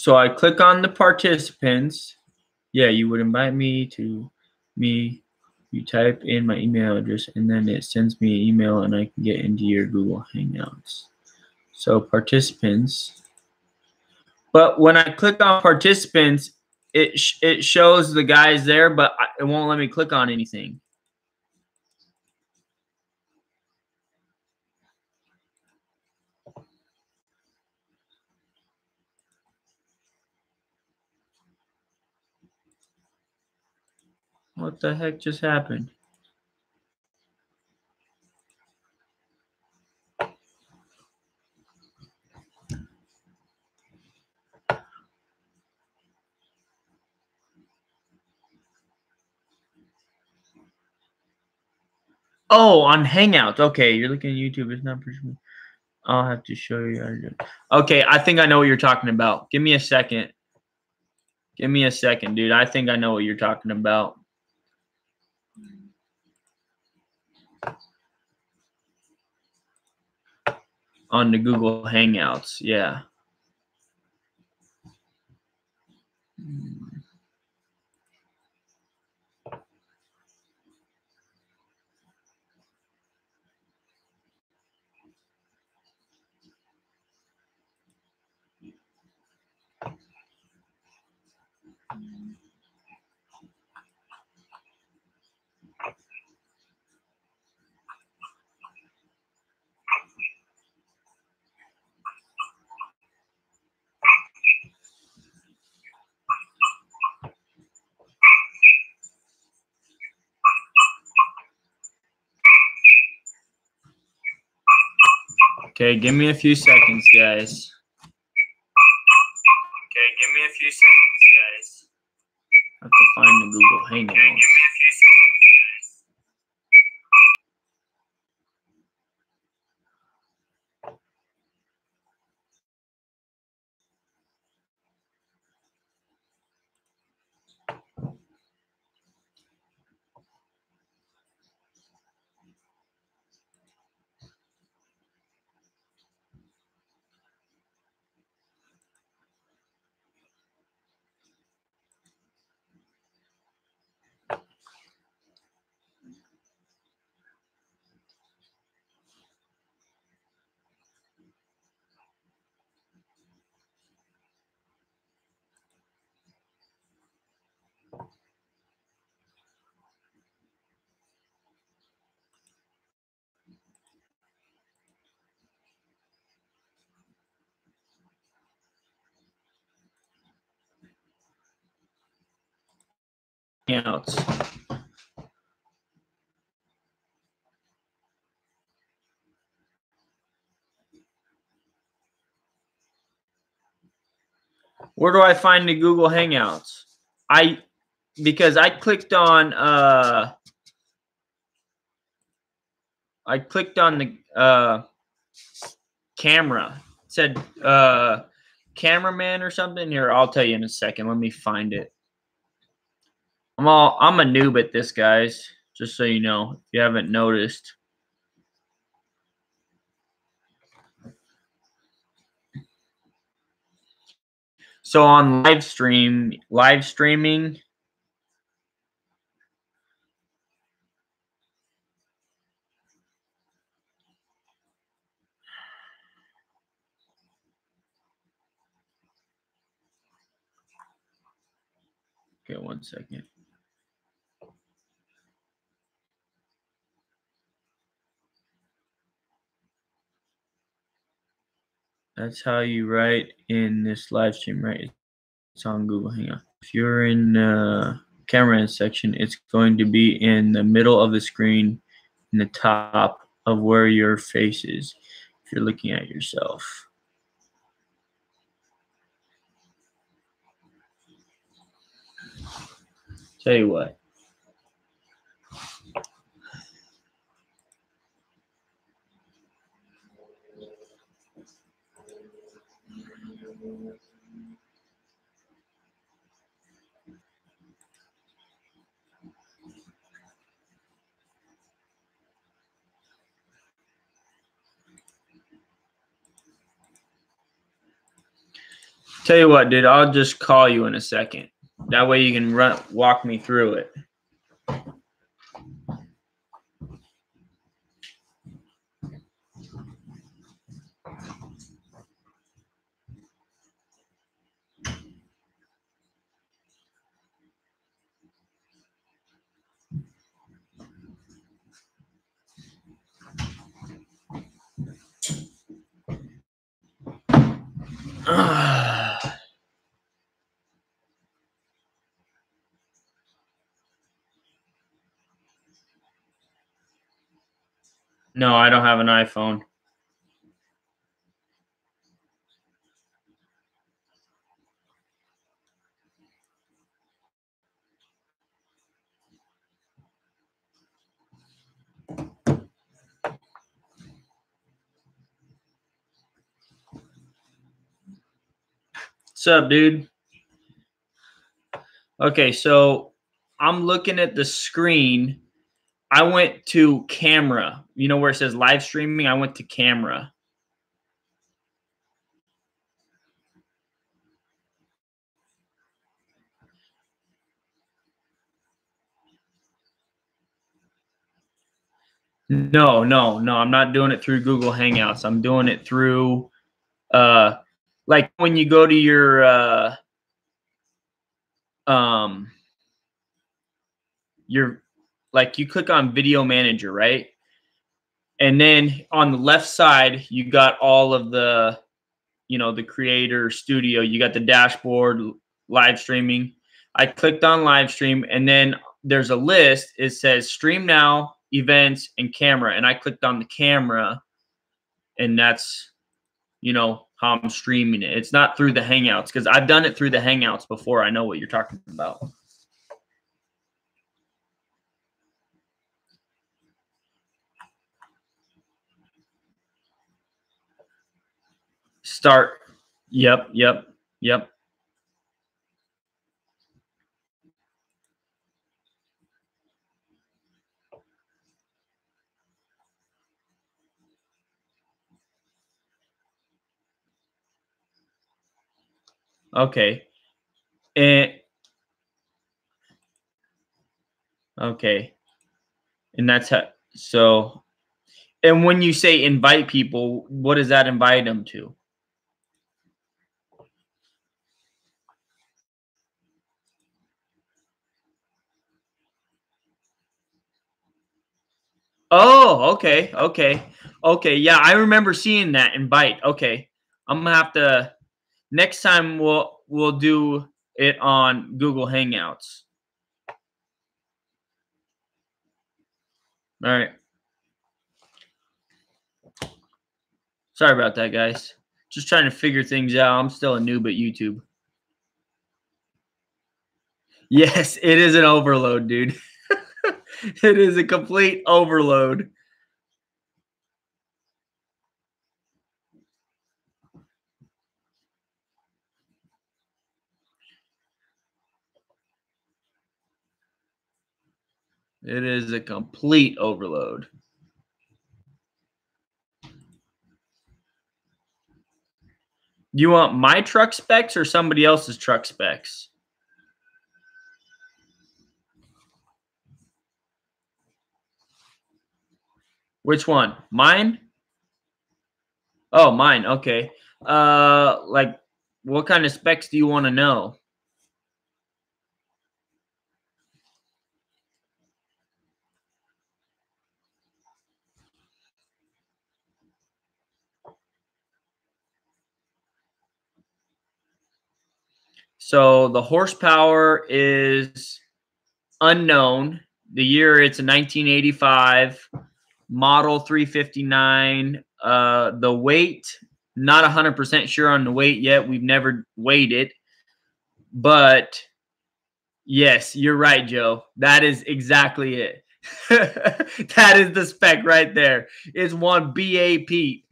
I click on the participants. Yeah, you would invite me to me. You type in my email address and then it sends me an email and I can get into your Google Hangouts. So participants. But when I click on participants, it shows the guys there, but it won't let me click on anything. What the heck just happened? Oh, on Hangouts. Okay, you're looking at YouTube. It's not personal. I'll have to show you how to do it. Okay, I think I know what you're talking about. Give me a second. Give me a second, dude. I think I know what you're talking about. On the Google Hangouts, yeah. Okay, give me a few seconds, guys. Okay, give me a few seconds, guys. I have to find the Google Hangouts. Hangouts. Where do I find the Google Hangouts? Because I clicked on the camera. It said cameraman or something. Here, I'll tell you in a second. Let me find it. I'm a noob at this, guys. Just so you know, if you haven't noticed. So on live streaming. Okay, 1 second. That's how you write in this live stream, right? It's on Google Hangout. If you're in camera section, it's going to be in the middle of the screen, in the top of where your face is, if you're looking at yourself. Tell you what. Tell you what, dude, I'll just call you in a second. That way you can walk me through it. No, I don't have an iPhone. What's up, dude? Okay, so I'm looking at the screen. I went to camera. You know where it says live streaming? I went to camera. No, I'm not doing it through Google Hangouts. I'm doing it through like when you go to your like you click on Video Manager, right? And then on the left side, you got all of the, the Creator Studio. You got the dashboard, live streaming. I clicked on live stream, and then there's a list. It says stream now, events, and camera. And I clicked on the camera, and that's, you know, how I'm streaming it. It's not through the Hangouts because I've done it through the Hangouts before. I know what you're talking about. Start. Yep. Okay. And okay. And that's how, so, and when you say invite people, what does that invite them to? Oh, okay. Yeah, I remember seeing that invite. Okay. I'm gonna have to next time we'll do it on Google Hangouts. All right. Sorry about that, guys. Just trying to figure things out. I'm still a noob at YouTube. Yes, it is an overload, dude. It is a complete overload. It is a complete overload. You want my truck specs or somebody else's truck specs? Which one? Mine? Oh, mine. Okay. Like what kind of specs do you want to know? So the horsepower is unknown. The year it's a 1985 model 359. The weight, not 100% sure on the weight yet. We've never weighed it, but yes, you're right, Joe. That is exactly it. That is the spec right there. It's one BAP.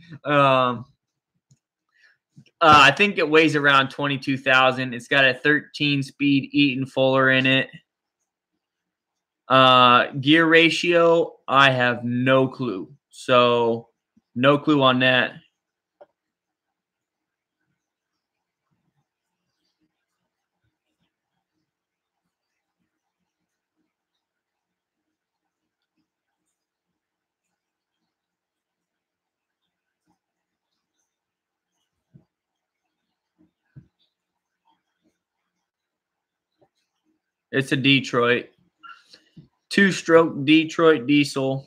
I think it weighs around 22,000. It's got a 13-speed Eaton Fuller in it. Gear ratio, I have no clue. So, no clue on that. It's a Detroit. Two-stroke Detroit diesel.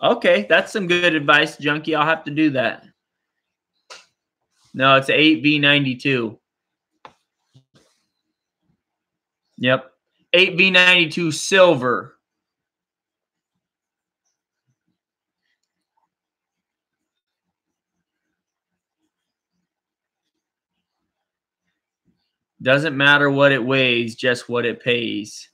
Okay, that's some good advice, Junkie. I'll have to do that. No, it's 8V92. Yep. 8V92 silver. Doesn't matter what it weighs, just what it pays.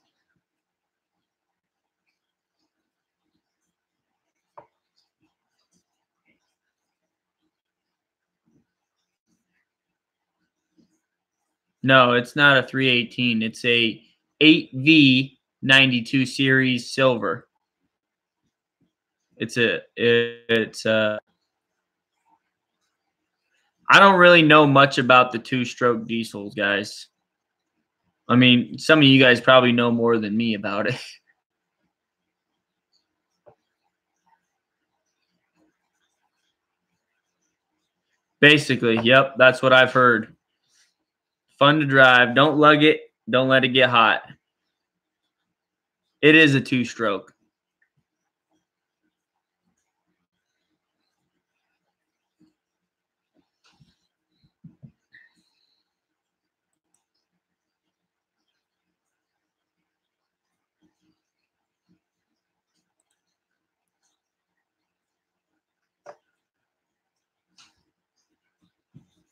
No, it's not a 318. It's a 8V92 series silver. It's I don't really know much about the two-stroke diesels, guys. I mean, some of you guys probably know more than me about it. Basically, yep, that's what I've heard. Fun to drive. Don't lug it. Don't let it get hot. It is a two-stroke.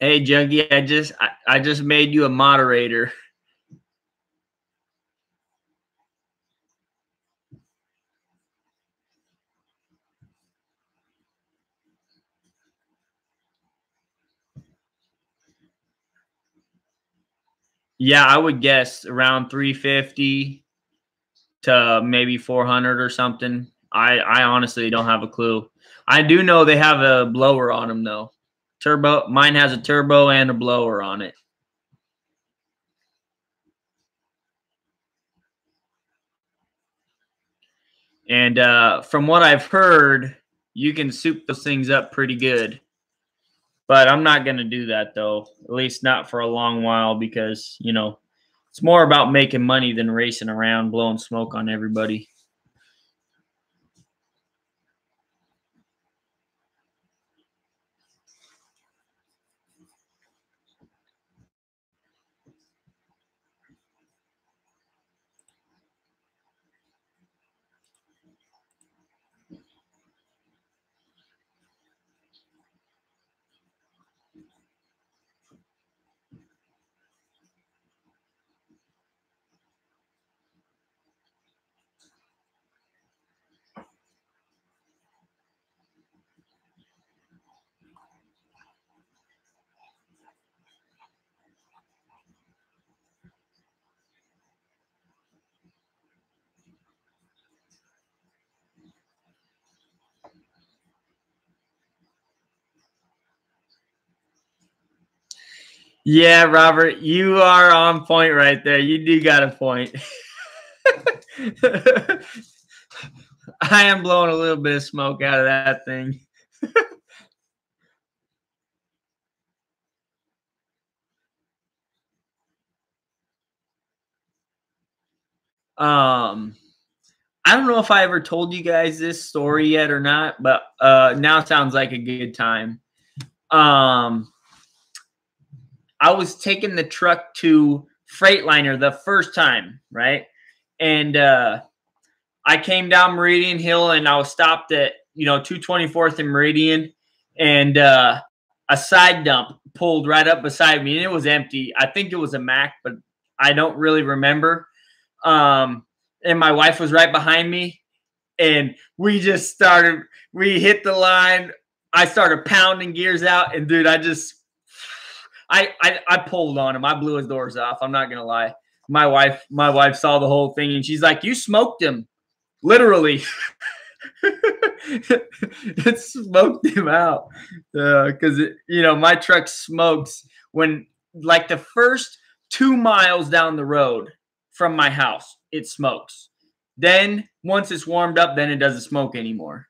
Hey, Junkie, I just made you a moderator. Yeah, I would guess around 350 to maybe 400 or something. I honestly don't have a clue. I do know they have a blower on them though. Turbo. Mine has a turbo and a blower on it. And from what I've heard, you can soup those things up pretty good. But I'm not going to do that though, at least not for a long while because, you know, it's more about making money than racing around blowing smoke on everybody. Yeah, Robert, you are on point right there. You do got a point. I am blowing a little bit of smoke out of that thing. I don't know if I ever told you guys this story yet or not, but now sounds like a good time. I was taking the truck to Freightliner the first time, right? And I came down Meridian Hill and I was stopped at, 224th and Meridian, and a side dump pulled right up beside me and it was empty. I think it was a Mack, but I don't really remember. And my wife was right behind me and we hit the line. I started pounding gears out and dude, I pulled on him. I blew his doors off. I'm not going to lie. My wife saw the whole thing and she's like, "You smoked him." Literally. It smoked him out because my truck smokes when like the first 2 miles down the road from my house, it smokes. Then once it's warmed up, then it doesn't smoke anymore.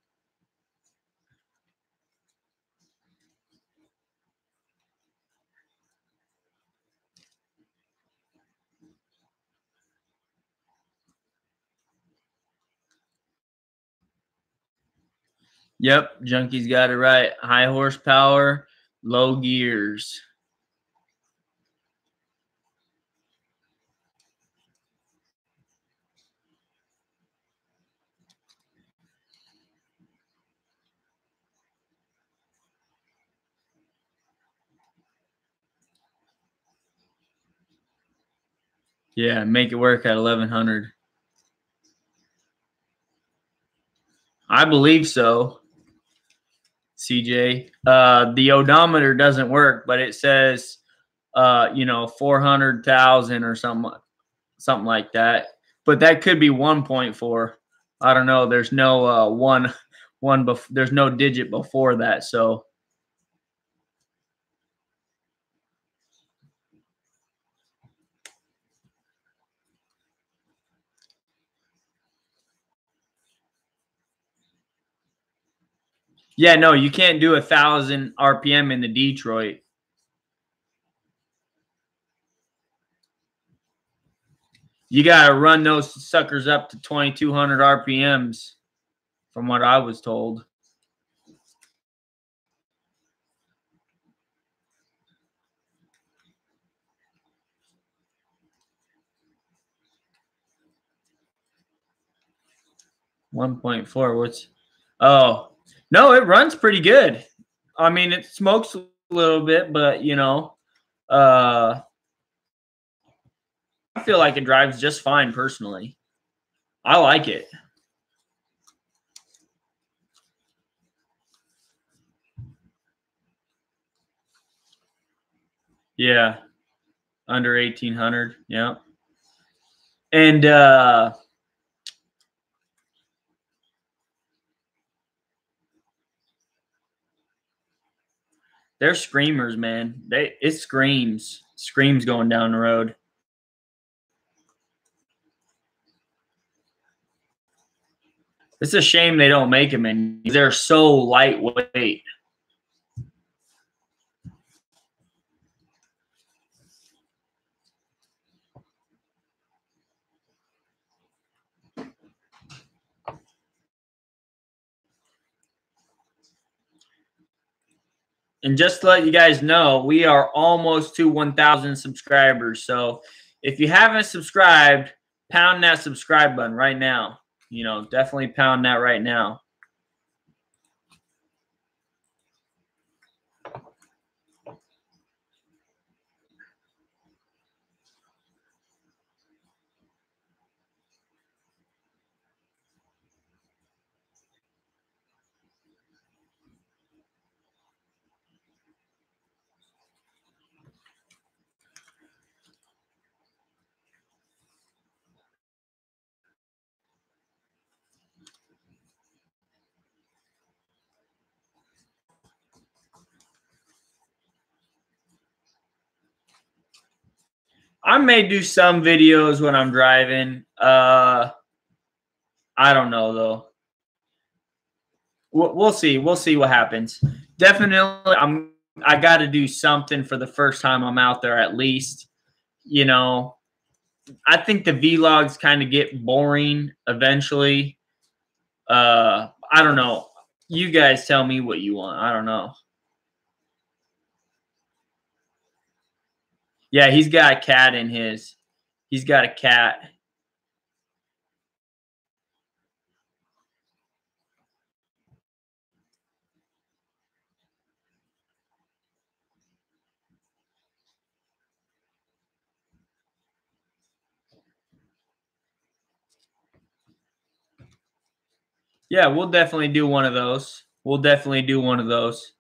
Yep, Junkie's got it right. High horsepower, low gears. Yeah, make it work at 1100. I believe so. CJ. The odometer doesn't work, but it says 400,000 or something like that. But that could be 1.4. I don't know. There's no there's no digit before that, so yeah, no, you can't do 1,000 RPM in the Detroit. You got to run those suckers up to 2,200 RPMs, from what I was told. $1.4. What's? Oh, no, it runs pretty good. I mean, it smokes little bit, but I feel like it drives just fine personally. I like it. Yeah. Under 1,800. Yeah. And they're screamers, man. It screams going down the road. It's a shame they don't make them in. They're so lightweight. And just to let you guys know, we are almost to 1,000 subscribers. So if you haven't subscribed, pound that subscribe button right now. Definitely pound that right now. I may do some videos when I'm driving. I don't know though. We'll see. We'll see what happens. Definitely, I got to do something for the first time I'm out there at least. I think the vlogs kind of get boring eventually. I don't know. You guys tell me what you want. I don't know. Yeah, he's got a cat in his. He's got a cat. Yeah, we'll definitely do one of those. We'll definitely do one of those.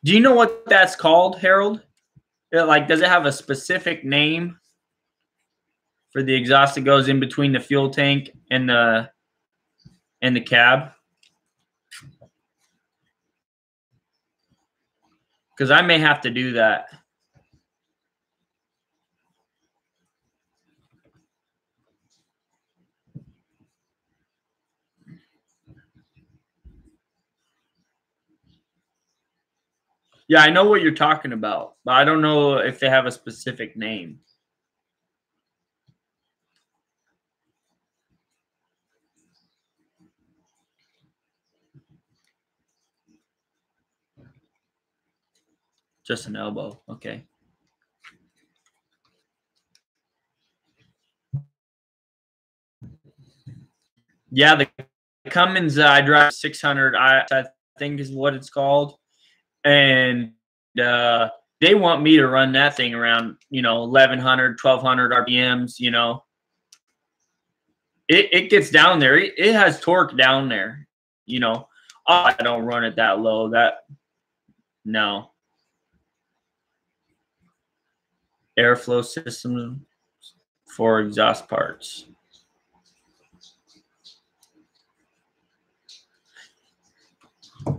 Do you know what that's called, Harold? Does it have a specific name for the exhaust that goes in between the fuel tank and the cab? Because I may have to do that. Yeah, I know what you're talking about, but I don't know if they have a specific name. Just an elbow. Okay. Yeah, the Cummins I drive 600. I think is what it's called, and they want me to run that thing around 1,100, 1,200 RPMs. It gets down there. It has torque down there. I don't run it that low. No. Airflow system for exhaust parts.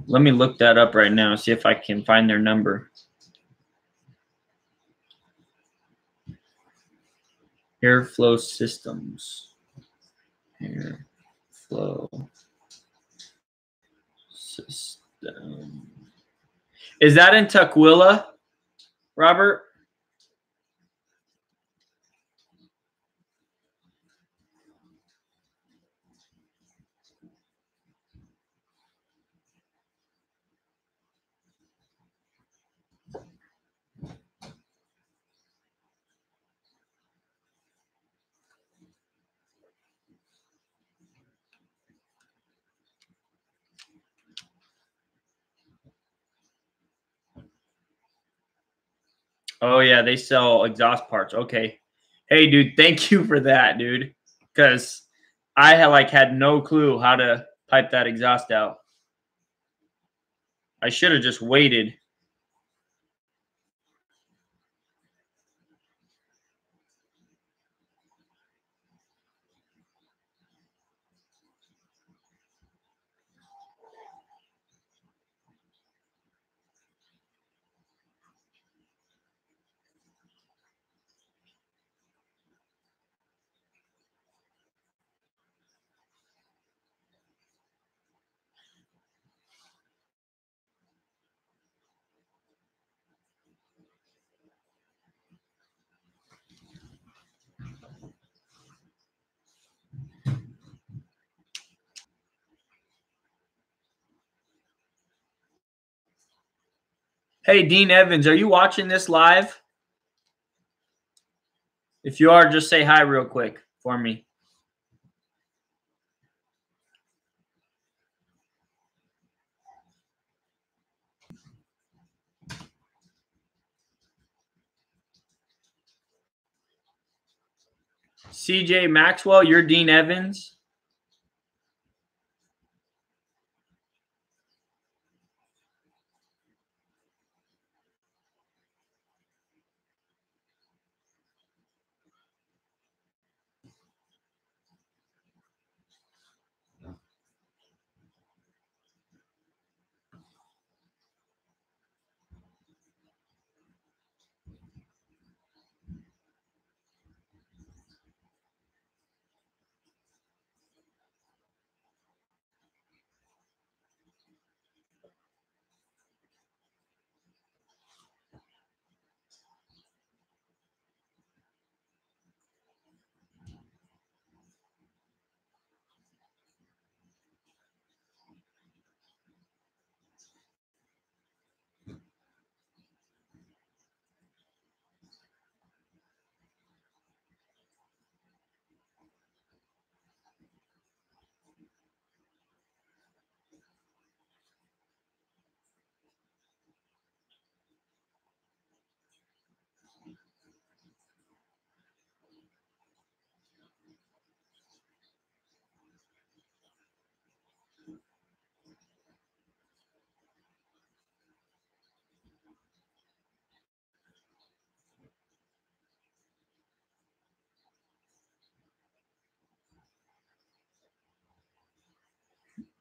Let me look that up right now, see if I can find their number. Airflow systems. Airflow system. Is that in Tukwila, Robert? Oh yeah, they sell exhaust parts. Okay. Hey dude, thank you for that, dude. Cause I had no clue how to pipe that exhaust out. I should have just waited. Hey Dean Evans, are you watching this live? If you are, just say hi real quick for me. CJ Maxwell, you're Dean Evans.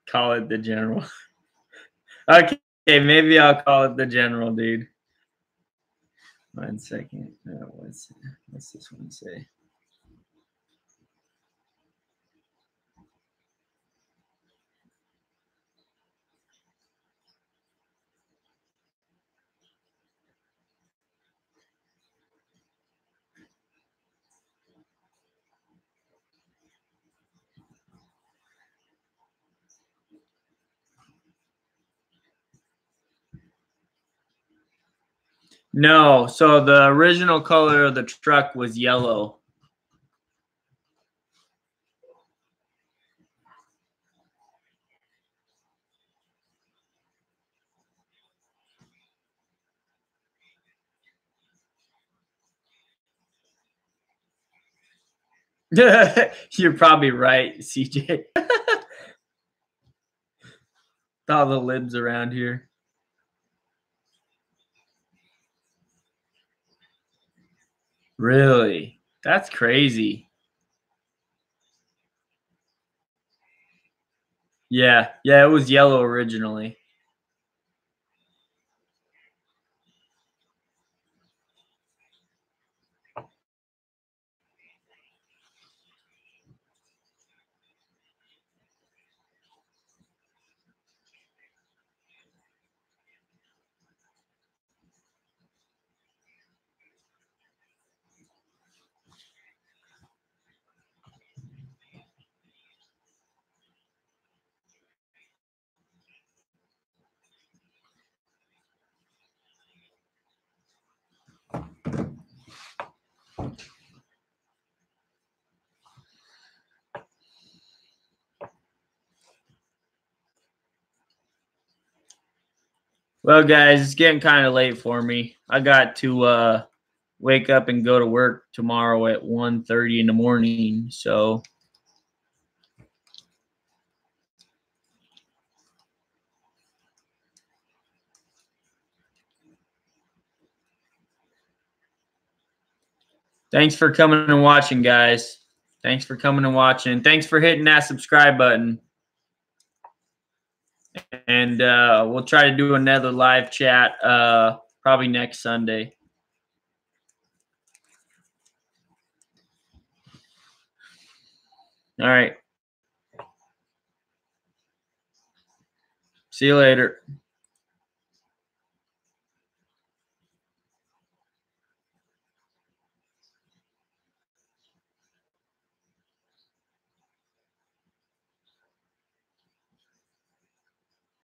Call it the general. Okay, maybe I'll call it the general, dude. 1 second. What's this one say? No, so the original color of the truck was yellow. You're probably right, CJ. All the libs around here. Really? That's crazy. Yeah, it was yellow originally. Well, guys, it's getting kind of late for me. I got to wake up and go to work tomorrow at 1:30 in the morning. So thanks for coming and watching, guys. Thanks for coming and watching. Thanks for hitting that subscribe button. And we'll try to do another live chat probably next Sunday. All right. See you later.